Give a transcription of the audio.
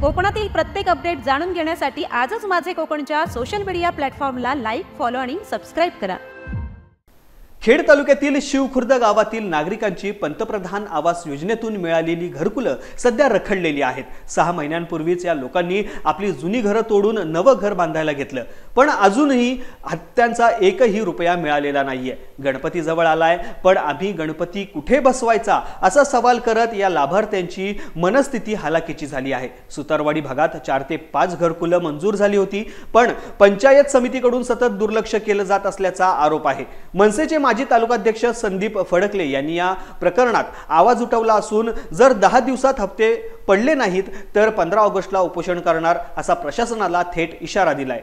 कोकणातील प्रत्येक अपडेट जाणून घेण्यासाठी आजच माझे कोकणच्या सोशल मीडिया प्लॅटफॉर्मला लाईक, फॉलो आणि सबस्क्राइब करा। खेड तालुक्यातील शिवखुर्द गावातील नागरिकांची पंतप्रधान आवास योजनेतून मिळालेली घरकुलं सध्या रखडलेली आहेत। 6 महिन्यांपूर्वीच या लोकांनी आपली जुनी घरं तोडून नवं घर बांधायला घेतलं, पण अजूनही हप्त्यांचा एकही रुपया मिळालेला नाहीये। गणपती जवळ आलाय, पण आम्ही गणपती कुठे बसवायचा असा सवाल करत या लाभार्थ्यांची मनस्थिती हालाकीची झाली आहे। सुतारवाडी भागात 4 ते 5 घरकुलं मंजूर झाली होती, पण पंचायत समितीकडून सतत दुर्लक्ष केलं जात असल्याचा आरोप आहे। मनसेचे माजी तालुकाध्यक्ष संदीप फडकले यांनी या प्रकरणात आवाज उठवला असून जर 10 दिवसात हप्ते पडले नाहीत तर 15 ऑगस्टला उपोषण करणार असा प्रशासनाला थेट इशारा दिलाय।